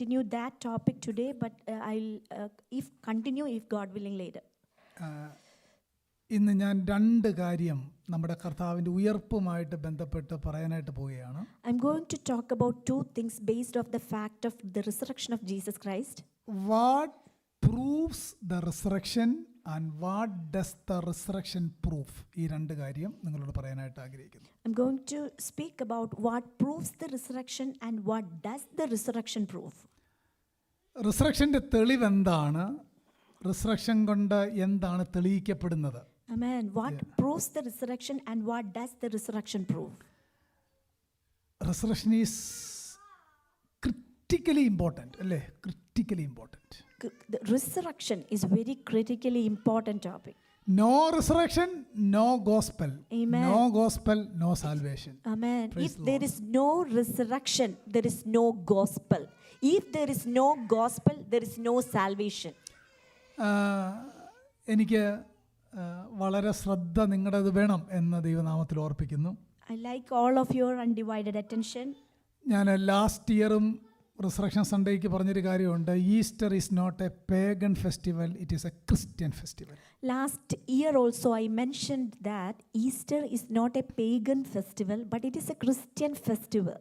continue that topic today, but I'll continue if God willing later. ഇന്ന് ഞാൻ രണ്ട് കാര്യം നമ്മുടെ കർത്താവിൻ്റെ ഉയർപ്പുമായിട്ട് ബന്ധപ്പെട്ട് പറയാനായിട്ട് പോവുകയാണ്. I'm going to talk about two things based off the fact of the resurrection of Jesus Christ. What proves the resurrection and what does the resurrection prove? ഈ രണ്ട് കാര്യം നിങ്ങളോട് പറയാനായിട്ട് ആഗ്രഹിക്കുന്നു. I'm going to speak about what proves the resurrection and what does the resurrection prove. റിസറക്ഷൻ്റെ തെളിവ് എന്താണ്? Resurrection കൊണ്ട് എന്താണ് തെളിയിക്കപ്പെടുന്നത്? Amen. What proves the resurrection and what does the resurrection prove? Resurrection is critically important, അല്ലേ? Critically important. The resurrection is very critically important topic. No resurrection, no gospel. Amen. No gospel, no salvation. Amen. Praise If the there Lord. is no resurrection, there is no gospel. If there is no gospel, there is no salvation. എനിക്ക് വളരെ ശ്രദ്ധ നിങ്ങളുടേത് വേണം എന്ന് ദൈവനാമത്തിൽ ഓർപ്പിക്കുന്നു. I like all of your undivided attention. ഞാൻ last ഇയറും റിസറക്ഷൻ സൺഡേക്ക് പറഞ്ഞൊരു കാര്യമുണ്ട്. Easter is not a pagan festival, it is a Christian festival. Last year also I mentioned that Easter is not a pagan festival, but it is a Christian festival.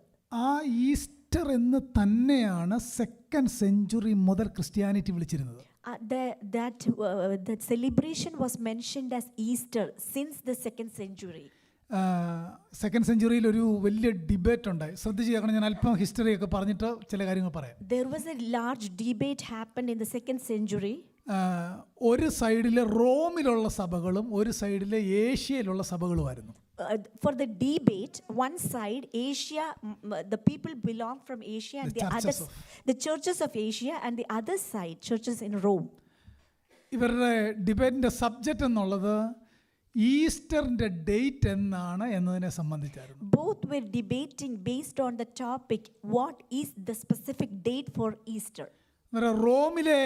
ആ Easter എന്ന് തന്നെയാണ് second century മുതൽ Christianity വിളിച്ചിരുന്നത്. That celebration was mentioned as Easter since the 2nd century. Second സെഞ്ച്വറിയിൽ ഒരു വലിയ debate ഉണ്ടായി. ശ്രദ്ധിച്ച് കേൾക്കണം, ഞാൻ അല്പം ഹിസ്റ്ററി ഒക്കെ പറഞ്ഞിട്ട് ചില കാര്യങ്ങൾ പറയാം. There was a large debate happened in the 2nd century. ഒരു സൈഡിലെ റോമിലുള്ള സഭകളും ഒരു സൈഡിലെ ഏഷ്യയിലുള്ള സഭകളുമായിരുന്നു. For the debate, one side Asia, the people belong from Asia, and the churches of Asia, and the other side churches in Rome. ഇവരുടെ ഡിബേറ്റിന്റെ subject എന്നുള്ളത് ഈസ്റ്ററിന്റെ date എന്നാണ് എന്നതിനെ സംബന്ധിച്ചായിരുന്നു. Both were debating based on the topic, what is the specific date for Easter. റോമിലെ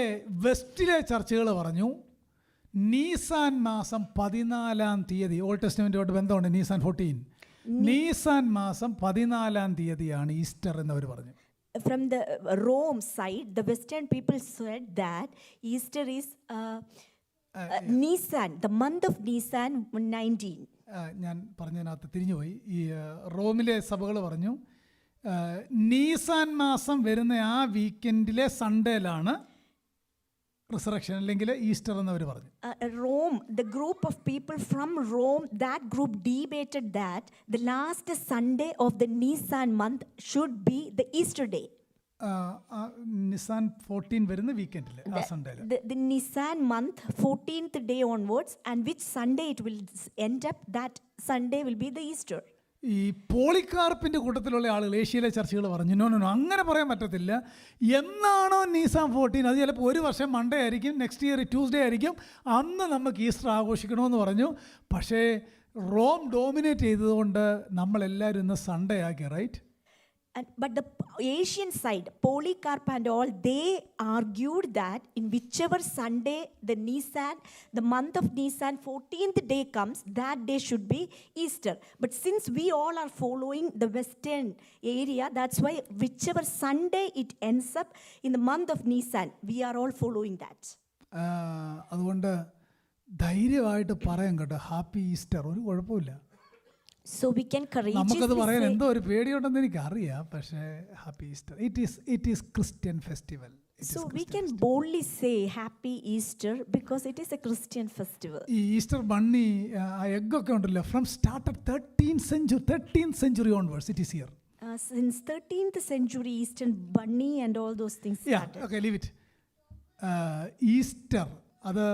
വെസ്റ്റിലെ ചർച്ചുകൾ പറഞ്ഞു നീസാൻ മാസം 14-ാം തീയതി. Old ടെസ്റ്റ്മെന്റുമായിട്ട് ബന്ധമുണ്ട്. നീസാൻ 14. നീസാൻ മാസം 14-ാം തീയതിയാണ് ഈസ്റ്റർ എന്നവർ പറഞ്ഞു. From the Rome side, the Western people said that Easter is Nisan, the month of Nisan 19. ഞാൻ പറഞ്ഞതിനകത്ത് തിരിഞ്ഞുപോയി. ഈ റോമിലെ സഭകൾ പറഞ്ഞു നീസാൻ മാസം വരുന്ന ആ വീക്കെൻഡിലെ സൺഡേയിലാണ് റിസറക്ഷൻ അല്ലെങ്കിൽ ഈസ്റ്റർ എന്നവർ പറഞ്ഞു. Rome, the group of people from Rome, that group debated that the last Sunday of the Nisan month should be the Easter day. Nissan 14 വരുന്ന വീക്കെൻഡിൽ ആ സൺഡേയിൽ the Nisan month 14th day onwards, and which Sunday it will end up, that Sunday will be the Easter. ഈ പോളികാർപ്പിൻ്റെ കൂട്ടത്തിലുള്ള ആളുകൾ ഏഷ്യയിലെ ചർച്ചകൾ പറഞ്ഞു no അങ്ങനെ പറയാൻ പറ്റത്തില്ല. എന്നാണോ നീസാൻ 14 അത് ചിലപ്പോൾ ഒരു വർഷം മൺഡേ ആയിരിക്കും, നെക്സ്റ്റ് ഇയർ ട്യൂസ്ഡേ ആയിരിക്കും, അന്ന് നമുക്ക് ഈസ്റ്റർ ആഘോഷിക്കണമെന്ന് പറഞ്ഞു. പക്ഷേ റോം ഡോമിനേറ്റ് ചെയ്തതുകൊണ്ട് നമ്മളെല്ലാവരും ഇന്ന് സൺഡേ ആക്കി, right? But the Asian side, Polycarp and all, they argued that in whichever Sunday the Nisan, the month of Nisan 14th day comes, that day should be Easter. But since we all are following the Western area, that's why whichever Sunday it ends up in the month of Nisan, we are all following that. അതുകൊണ്ട് ധൈര്യമായിട്ട് പറയാം കേട്ടോ, happy Easter, ഒരു കുഴപ്പമില്ല. So we can courageously നമുക്കത് പറയാൻ എന്തോ ഒരു പേടിയുണ്ടെന്ന് എനിക്കറിയാം, പക്ഷേ happy Easter, it is Christian festival. So we can boldly say happy Easter because it is a Christian festival. ഈ ഈസ്റ്റർ ബണ്ണി ആ എഗ്ഗൊക്കെ ഉണ്ടല്ലോ, from started 13th century onwards it is here. Since 13th century, Eastern bunny and all those things started. Okay, leave it. Easter അത്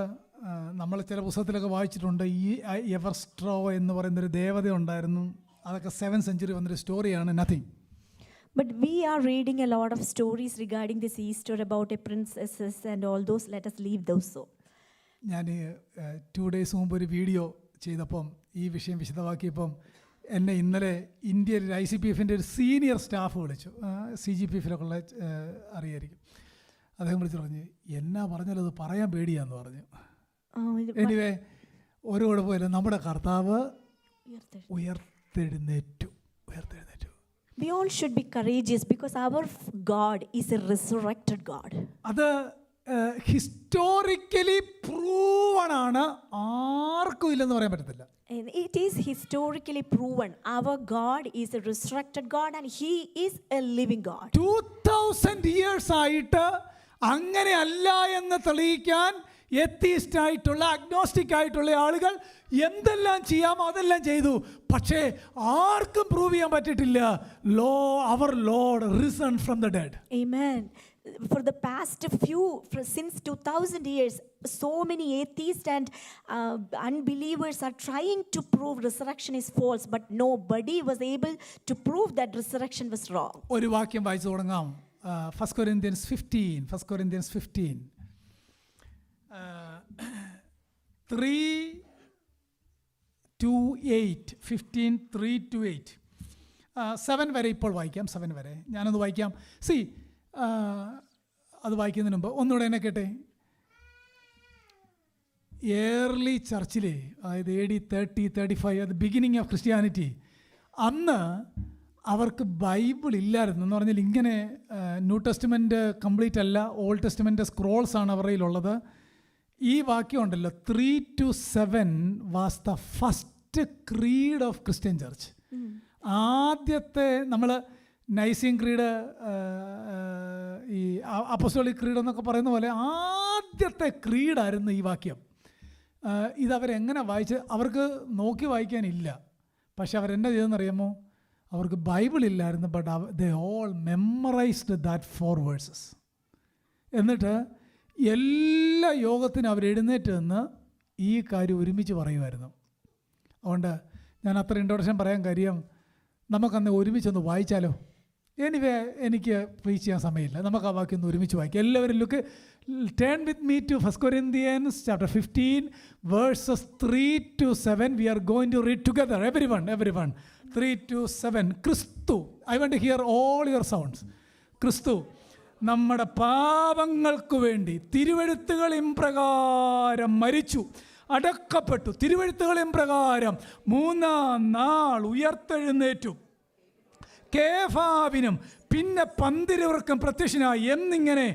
നമ്മൾ ചില പുസ്തകത്തിലൊക്കെ വായിച്ചിട്ടുണ്ട്. ഈ എവർസ്ട്രോ എന്ന് പറയുന്നൊരു ദേവത ഉണ്ടായിരുന്നു. അതൊക്കെ 7th century വന്നൊരു സ്റ്റോറിയാണ്, nothing. But we are reading a lot of stories regarding this Easter about a princesses and all those. Let us leave those so. ഞാൻ 2 days മുമ്പ് ഒരു വീഡിയോ ചെയ്തപ്പം ഈ വിഷയം വിശദമാക്കിയപ്പം എന്നെ ഇന്നലെ ഇന്ത്യയിൽ ICPF-ൻ്റെ ഒരു സീനിയർ സ്റ്റാഫ് വിളിച്ചു. CGPF-ലൊക്കെ ഉള്ള അറിയായിരിക്കും. അദ്ദേഹം വിളിച്ചു പറഞ്ഞു, എന്നാ പറഞ്ഞാലും അത് പറയാൻ പേടിയാന്ന് പറഞ്ഞു. എനിവേ ഒരു കുഴപ്പമില്ല, നമ്മുടെ കർത്താവ് ഉയർത്തെഴുന്നേറ്റു. We all should be courageous because our God is a resurrected God. അത് ഹിസ്റ്റോറിക്കലി പ്രൂവൺ ആണ്, ആർക്കും ഇല്ലെന്ന് പറയാൻ പറ്റത്തില്ല. And it is historically proven. Our God is a resurrected God and He is a living God. 2000 years ആയിട്ട് അങ്ങനെയല്ല എന്ന് തെളിയിക്കാൻ എത്തീസ്റ്റ് ആയിട്ടുള്ള, അഗ്നോസ്റ്റിക് ആയിട്ടുള്ള ആളുകൾ എന്തെല്ലാം ചെയ്യാമോ അതെല്ലാം ചെയ്തു. പക്ഷേ ആർക്കും പ്രൂവ് ചെയ്യാൻ പറ്റിയിട്ടില്ല our Lord risen from the dead. Amen. For the past since 2000 years, so many atheists and unbelievers are trying to prove resurrection is false, but nobody was able to prove that resurrection was wrong. ഒരു വാക്യം വായിച്ചു തുടങ്ങാം. 1 Corinthians 15 3:8 15:3-8 7 വരെ ഇപ്പോൾ വായിക്കാം. 7 വരെ ഞാനൊന്ന് വായിക്കാം. അത് വായിക്കുന്നതിന് മുമ്പ് ഒന്നുകൂടെ എന്നെ കേട്ടെ. ഏർലി ചർച്ചിലെ, അതായത് AD 30-35, അത് ബിഗിനിങ് ഓഫ് ക്രിസ്ത്യാനിറ്റി, അന്ന് അവർക്ക് ബൈബിൾ ഇല്ലായിരുന്നു. എന്ന് പറഞ്ഞാൽ ഇങ്ങനെ ന്യൂ ടെസ്റ്റ്മെൻറ്റ് കംപ്ലീറ്റ് അല്ല, ഓൾഡ് ടെസ്റ്റ്മെൻറ്റ് സ്ക്രോൾസ് ആണ് അവരുടെ കയ്യിലുള്ളത്. ഈ വാക്യം ഉണ്ടല്ലോ, 3-7 was the first creed of Christian church. ആദ്യത്തെ നമ്മൾ നൈസിൻ ക്രീഡ്, ഈ അപ്പസ്തോലിക് ക്രീഡ് എന്നൊക്കെ പറയുന്ന പോലെ ആദ്യത്തെ ക്രീഡായിരുന്നു ഈ വാക്യം. ഇതവരെങ്ങനെ വായിച്ച്, അവർക്ക് നോക്കി വായിക്കാനില്ല, പക്ഷെ അവരെന്താ ചെയ്തെന്നറിയാമോ? അവർക്ക് ബൈബിൾ ഇല്ലായിരുന്നു, but they all മെമ്മറൈസ്ഡ് that 4 versus. എന്നിട്ട് എല്ലാ യോഗത്തിനും അവർ എഴുന്നേറ്റ് നിന്ന് ഈ കാര്യം ഒരുമിച്ച് പറയുമായിരുന്നു. അതുകൊണ്ട് ഞാൻ അത്ര ഇൻട്രൊഡക്ഷൻ പറയാൻ കാര്യം, നമുക്കന്ന് ഒരുമിച്ചൊന്ന് വായിച്ചാലോ? എനിക്ക് പ്രീച്ച് ചെയ്യാൻ സമയമില്ല, നമുക്ക് ആ വാക്യം ഒന്ന് ഒരുമിച്ച് വായിക്കാം. എല്ലാവരും turn with me to 1 Corinthians chapter 15 verses 3-7. We are going to read together, everyone 3-7. ക്രിസ്തു, I want to hear all your sounds. ക്രിസ്തു നമ്മുടെ പാപങ്ങൾക്ക് വേണ്ടി തിരുവെഴുത്തുകളിൻ പ്രകാരം മരിച്ചു, അടക്കപ്പെട്ടു, തിരുവെഴുത്തുകളിൻ പ്രകാരം 3-ാം നാൾ ഉയർത്തെഴുന്നേറ്റു, കേഫാവിനും പിന്നെ 12 പ്രത്യക്ഷനായി എന്നിങ്ങനെ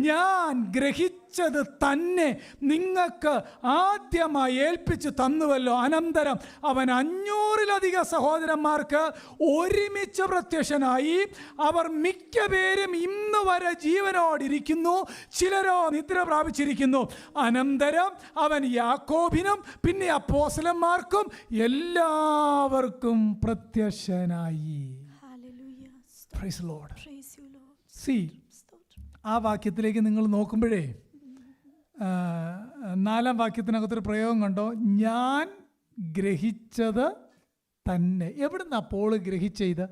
ഞാൻ ഗ്രഹിച്ചത് തന്നെ നിങ്ങൾക്ക് ആദ്യമായി ഏൽപ്പിച്ചു തന്നുവല്ലോ. അനന്തരം അവൻ 500-ലധികം സഹോദരന്മാർക്ക് ഒരുമിച്ച് പ്രത്യക്ഷനായി. അവർ മിക്കപേരും ഇന്ന് വരെ ജീവനോടിരിക്കുന്നു, ചിലരോ നിദ്ര പ്രാപിച്ചിരിക്കുന്നു. അനന്തരം അവൻ യാക്കോബിനും പിന്നെ അപ്പോസ്തലന്മാർക്കും എല്ലാവർക്കും പ്രത്യക്ഷനായി. Praise the Lord. Praise you, Lord. See, ആ വാക്യത്തിലേക്ക് നിങ്ങൾ നോക്കുമ്പോഴേ 4-ാം വാക്യത്തിനകത്തൊരു പ്രയോഗം കണ്ടോ? ഞാൻ ഗ്രഹിച്ചത് തന്നെ. എവിടുന്നാ Paul ഗ്രഹിച്ചത്?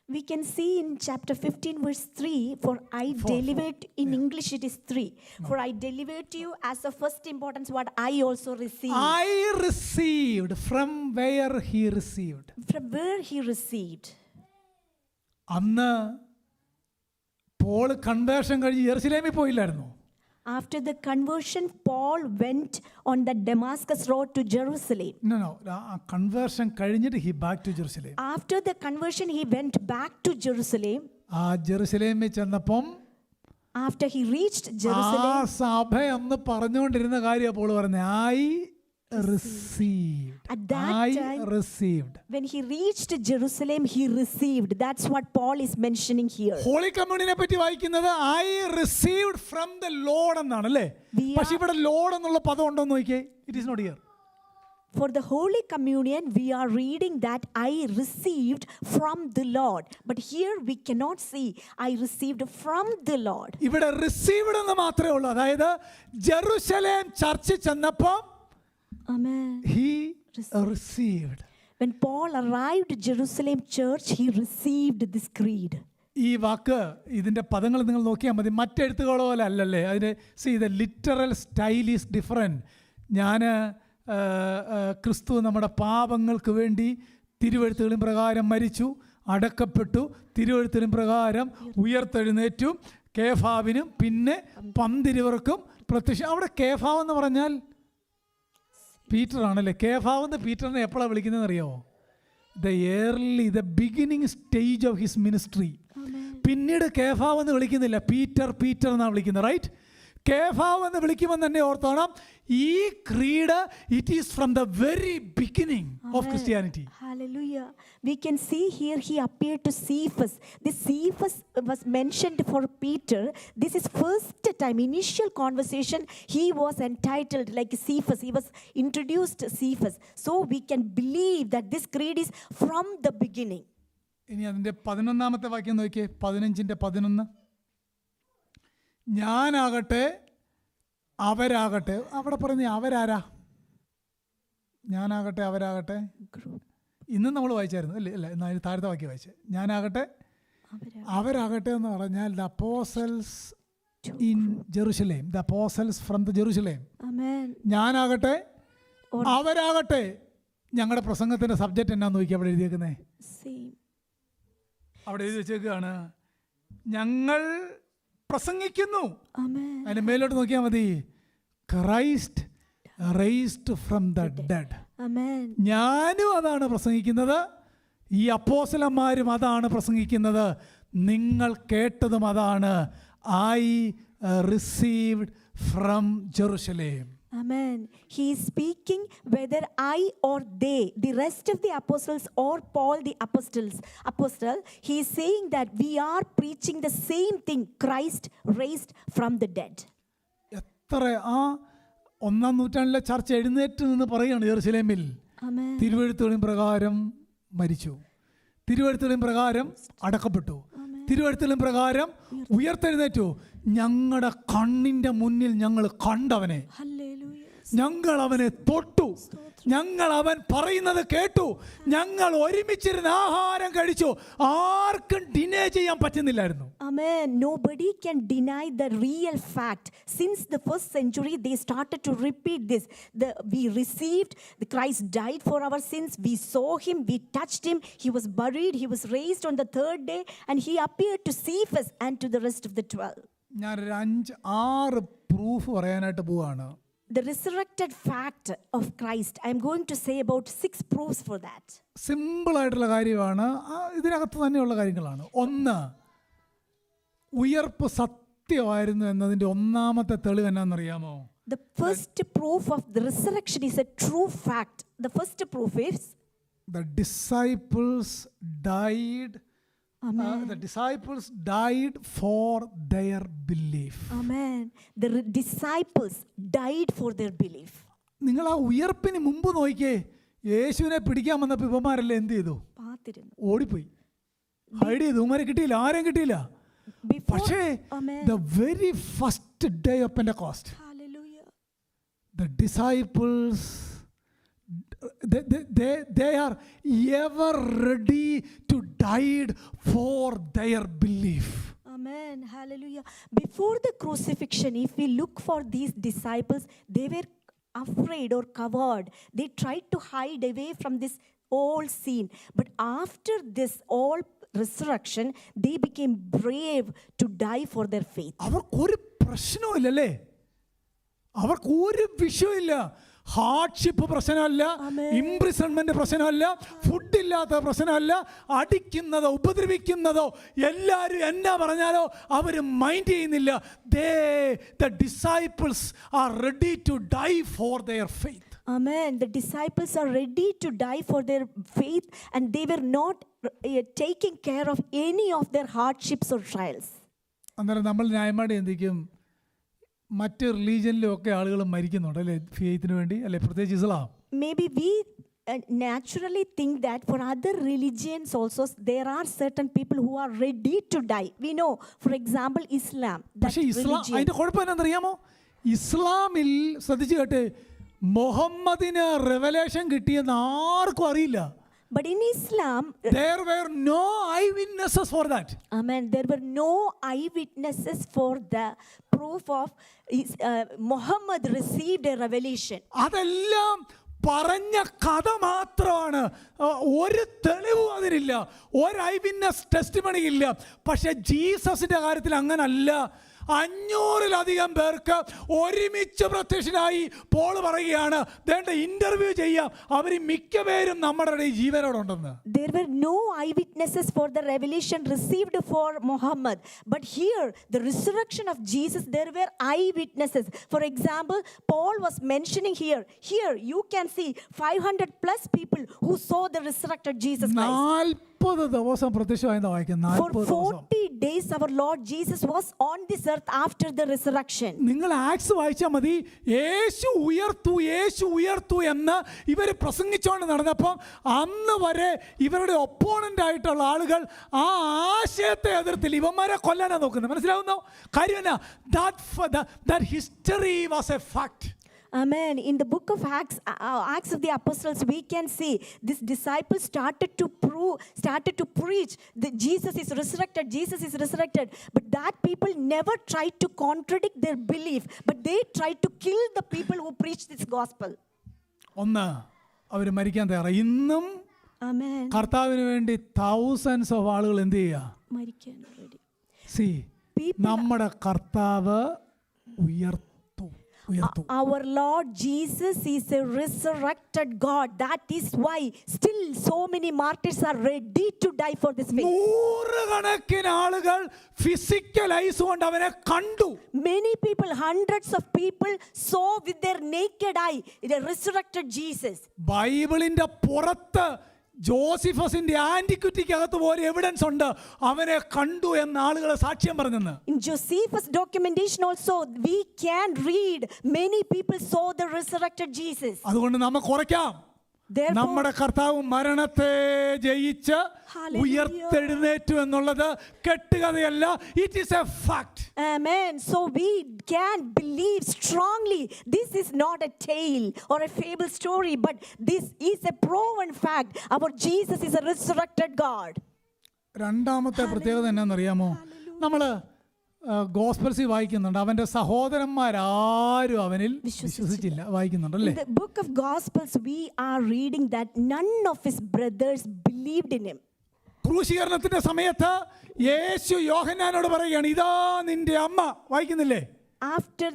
We can see in chapter 15 verse 3, for I delivered, in English it is 3, for I delivered to you as the first importance what I also received. I received. From where he received? From where he received. അന്ന് Paul conversion കഴിഞ്ഞ് യെരുശലേമിൽ പോയില്ലായിരുന്നു. After the conversion, Paul went on the Damascus road to Jerusalem. No. Conversion കഴിഞ്ഞിട്ട് he back to Jerusalem. After the conversion, he went back to Jerusalem. ആ ജെറുസലേമിൽ ചെന്നപ്പം, after he reached Jerusalem, ആ സഭ എന്ന് പറഞ്ഞുകൊണ്ടിരുന്ന കാര്യം പോൾ പറഞ്ഞ I received. At that time, received. When he reached Jerusalem, he received. That's what Paul is mentioning here. Holy കമ്മ്യൂണിനെ പറ്റി വായിക്കുന്നത് I received from the Lord എന്നാണ് അല്ലേ? പക്ഷെ ഇവിടെ ലോർഡ് എന്നുള്ള പദം ഉണ്ടോ എന്ന് നോക്കിയേ. It is not here. For the Holy Communion, we are reading that I received from the Lord. But here we cannot see I received from the Lord. ഇവിടെ received എന്ന് മാത്രമേ ഉള്ളൂ. അതായത് ജെറുസലേം ചർച്ചിൽ ചെന്നപ്പോൾ Amen. he received. When Paul arrived at Jerusalem church, he received this creed. ഈ വാക്ക്, ഇതിൻ്റെ പദങ്ങൾ നിങ്ങൾ നോക്കിയാൽ മതി. മറ്റെഴുത്തുകളോ പോലെ അല്ലല്ലേ. അതിൻ്റെ the literal style is different. ഞാൻ ക്രിസ്തു നമ്മുടെ പാപങ്ങൾക്ക് വേണ്ടി തിരുവെഴുത്തുകളിൻ പ്രകാരം മരിച്ചു, അടക്കപ്പെട്ടു, തിരുവെഴുത്തുകളിൻ പ്രകാരം ഉയർത്തെഴുന്നേറ്റു, കേഫാവിനും പിന്നെ 12 പ്രത്യക്ഷം. അവിടെ കേഫാവെന്ന് പറഞ്ഞാൽ പീറ്റർ ആണല്ലേ. കേഫാവെന്ന് പീറ്ററിനെ എപ്പോഴാണ് വിളിക്കുന്നതെന്ന് അറിയാമോ? the beginning stage of his ministry. പിന്നീട് കേഫാവ് എന്ന് വിളിക്കുന്നില്ല, പീറ്റർ പീറ്റർ എന്നാണ് വിളിക്കുന്നത്, റൈറ്റ്? കേഫാവ് എന്ന് വിളിക്കുമ്പോൾ തന്നെ ഓർത്തോണം, ഈ creed it is from the very beginning of Christianity. Hallelujah. We can see here he appeared to Cephas. This Cephas was mentioned for Peter. This is first time, initial conversation, he was entitled like Cephas. He was introduced Cephas. So we can believe that this creed is from the beginning. ഇനി അതിൻ്റെ 11-ാമത്തെ വാക്യം നോക്കിയേ, 15:11. ഞാനാകട്ടെ അവരാകട്ടെ, അവിടെ പറയുന്ന അവരാരാ? ഞാനാകട്ടെ അവരാകട്ടെ ഇന്നും നമ്മൾ വായിച്ചായിരുന്നു അല്ലേ? അല്ല, എന്നാൽ താഴത്തെ വാക്യം വായിച്ചേ. ഞാനാകട്ടെ അവരാകട്ടെ എന്ന് പറഞ്ഞാൽ the apostles in Jerusalem, the apostles from the Jerusalem. ഞാനാകട്ടെ അവരാകട്ടെ. ഞങ്ങളുടെ പ്രസംഗത്തിൻ്റെ സബ്ജക്റ്റ് എന്നാന്ന് നോക്കി അവിടെ എഴുതിയേക്കുന്നേ, അവിടെ എഴുതി വെച്ചേക്കാണ്, ഞങ്ങൾ പ്രസംഗിക്കുന്നു. അതിന് മേലോട്ട് നോക്കിയാൽ മതി, Christ raised from the dead. ഞാനും അതാണ് പ്രസംഗിക്കുന്നത്, ഈ അപ്പോസ്തലന്മാരും അതാണ് പ്രസംഗിക്കുന്നത്, നിങ്ങൾ കേട്ടതും അതാണ്. I received from Jerusalem. Amen. He is speaking whether I or they, the rest of the apostles or Paul the apostle, he is saying that we are preaching the same thing, Christ raised from the dead. എത്ര ആ 1-ാം നൂറ്റാണ്ടിലെ ചർച്ച എഴുന്നേറ്റ് നിന്ന് പറയുകയാണ് ജെറുസലേമിൽ, തിരുവെഴുത്തുകളിൻ പ്രകാരം മരിച്ചു, തിരുവെഴുത്തുകളിൻ പ്രകാരം അടക്കപ്പെട്ടു, തിരുവെഴുത്തുകളിൻ പ്രകാരം ഉയർത്തെഴുന്നേറ്റു. ഞങ്ങളുടെ കണ്ണിൻ്റെ മുന്നിൽ ഞങ്ങൾ കണ്ടവനെ, ഞങ്ങൾ അവനെ തൊട്ടു, ഞങ്ങൾ അവൻ പറയുന്നത് കേട്ടു, ഞങ്ങൾ ഒരുമിച്ചിരുന്ന് ആഹാരം കഴിച്ചു. ആർക്കും ഡിനേ ചെയ്യാൻ പറ്റുന്നില്ലായിരുന്നു. Amen. Nobody can deny the real fact. Since the first century, they started to repeat this. We received, the Christ died for our sins. We saw him, we touched him. He was buried, he was raised on the third day, and he appeared to Cephas and to the rest of the 12. ഞാനൊരു 5-6 proof പറയാനായിട്ട് പോവാണ്. The resurrected fact of Christ, I am going to say about 6 proofs for that. സിമ്പിളായിട്ടുള്ള കാര്യമാണ്, ഇതിനകത്ത് തന്നെയുള്ള കാര്യങ്ങളാണ്. ഒന്ന്, ഉയർപ്പ് സത്യമായിരുന്നു എന്നതിൻ്റെ 1-ാമത്തെ തെളിവ് എന്നാണെന്നറിയാമോ? The first proof of the resurrection is a true fact. The first proof is the disciples died. The disciples died for their belief. Amen. The disciples died for their belief. നിങ്ങൾ ആ ഉയർപ്പിന് മുമ്പ് നോക്കിയേ, യേശുവിനെ പിടിക്കാൻ വന്നപ്പോൾ ഇവന്മാരെല്ലാം എന്ത് ചെയ്തു? ഓടിപ്പോയി, ഹൈഡ് ചെയ്തു. ഉമാരെ കിട്ടിയില്ല, ആരെയും കിട്ടിയില്ല. പക്ഷേ the very first day of Pentecost, the disciples, they are ever ready to die for their belief. Amen. Hallelujah. Before the crucifixion, if we look for these disciples, they were afraid or covered. They tried to hide away from this whole scene. But after this all resurrection, they became brave to die for their faith. അവർക്കൊരു പ്രശ്നമില്ലല്ലേ, അവർക്ക് ഒരു വിഷയമില്ല. Hardship പ്രശ്നമല്ല, imprisonment പ്രശ്നമല്ല, ഫുഡില്ലാത്ത പ്രശ്നമല്ല, അടിക്കുന്നതോ ഉപദ്രവിക്കുന്നതോ എല്ലാവരും എന്നാ പറഞ്ഞാലോ അവർ മൈൻഡ് ചെയ്യുന്നില്ല. The disciples are ready to die for their faith. Amen. The disciples are ready to die for their faith, and they were not taking care of any of their hardships or trials. അന്നേരം നമ്മൾ ന്യായമായിട്ട് എന്തിക്കും, മറ്റ് റിലീജിയനിലും ഒക്കെ ആളുകൾ മരിക്കുന്നുണ്ട് അല്ലേ ഫെയ്ത്തിന് വേണ്ടി, അല്ലെ പ്രത്യേകിച്ച് ഇസ്ലാം. Maybe we naturally think that for other religions also there are certain people who are ready to die. We know, for example, Islam. പക്ഷേ ഇസ്ലാം അതിൻ്റെ കുഴപ്പം എന്താണെന്നറിയാമോ? ഇസ്ലാമിൽ ശ്രദ്ധിച്ചു കേട്ടെ, മുഹമ്മദിന് റെവലേഷൻ കിട്ടിയെന്ന് ആർക്കും അറിയില്ല. But in Islam, there were no eyewitnesses for that. Amen. There were no eyewitnesses for the proof of Muhammad received a revelation. അതെല്ലാം പറഞ്ഞ കഥ മാത്രമാണ്, ഒരു തെളിവും അതിനില്ല, ഒരു ഐ വിറ്റ്നസ് ടെസ്റ്റിമണി ഇല്ല. പക്ഷെ ജീസസിന്റെ കാര്യത്തിൽ അങ്ങനല്ല. 500-ലധികം പേർക്ക് ഒരുമിച്ച് പ്രത്യക്ഷനായി പോൾ പറയുകയാണ്, ദേണ്ട ഇന്റർവ്യൂ ചെയ്യാം, അവർ മിക്കപേരും നമ്മുടെ ഇടയിൽ ജീവനോടുണ്ടെന്ന്. There were no eyewitnesses for the revelation received for Muhammad, but here the resurrection of Jesus, there were eyewitnesses. For example, Paul was mentioning here you can see 500 plus people who saw the resurrected Jesus Christ. 40 ദിവസം പ്രത്യക്ഷമായെന്ന് വായിക്കുന്നു. For 40 days our Lord Jesus was on this earth after the resurrection. നിങ്ങൾ ax വായിച്ചാൽ മതി. യേശു ഉയർത്തു എന്ന് ഇവർ പ്രസംഗിച്ചുകൊണ്ട് നടന്നപ്പോൾ അന്ന് വരെ ഇവരുടെ ഒപ്പോണന്റ് ആയിട്ടുള്ള ആളുകൾ ആ ആശയത്തെ എതിർത്തില്ല. ഇവന്മാരെ കൊല്ലാനാണ് നോക്കുന്നത്. മനസ്സിലാവുന്നോ കാര്യം? that history was a fact. Amen. In the book of Acts of the Apostles, we can see these disciples started to preach that Jesus is resurrected. But that people never tried to contradict their belief, but they tried to kill the people who preached this gospel. ഒന്ന്, അവർ മരിക്കാൻ തയ്യാറായി. ഇന്നും Amen. കർത്താവിന് വേണ്ടി thousands of ആളുകൾ എന്ത് ചെയ്യുക? മരിക്കാൻ ready. See, നമ്മുടെ കർത്താവ് ഉയർത്തു. Our Lord Jesus is a resurrected God. That is why still so many martyrs are ready to die for this faith. നൂറുകണക്കിന് ആളുകൾ ഫിസിക്കൽ ഐസ് കൊണ്ട് അവനെ കണ്ടു. Many people, hundreds of people saw with their naked eye the resurrected Jesus. ബൈബിളിന്റെ പുറത്ത് ജോസിഫസിന്റെ ആന്റിക്വിറ്റിക്കകത്ത് പോലെ evidence ഉണ്ട് അവനെ കണ്ടു എന്ന ആളുകളെ സാക്ഷ്യം പറഞ്ഞെന്ന്. In Josephus' documentation also we can read many people saw the resurrected Jesus. അതുകൊണ്ട് നമുക്ക് ഉറക്കാം, നമ്മുടെ കർത്താവ് മരണത്തെ ജയിച്ച് ഉയർത്തെഴുന്നേറ്റു എന്നുള്ളത് കെട്ടുകഥയല്ല. It is a fact. Amen. So we can believe strongly this is not a tale or a fable story, but this is a proven fact. Our Jesus is a resurrected God. രണ്ടാമത്തെ പ്രത്യേകത എന്നാണെന്നറിയാമോ? നമ്മൾ ഗോസ്പൽസിൽ വായിക്കുന്നുണ്ട്, അവന്റെ സഹോദരന്മാരാരും അവനിൽ വിശ്വസിച്ചില്ല. വായിക്കുന്നുണ്ടല്ലേ? In the book of Gospels we are reading that none of his brothers believed in him. ക്രൂശീകരണത്തിന്റെ സമയത്ത് യേശു യോഹന്നാനോട് പറയുകയാണ്, ഇതാ നിന്റെ അമ്മ. വായിക്കുന്നില്ലേ? After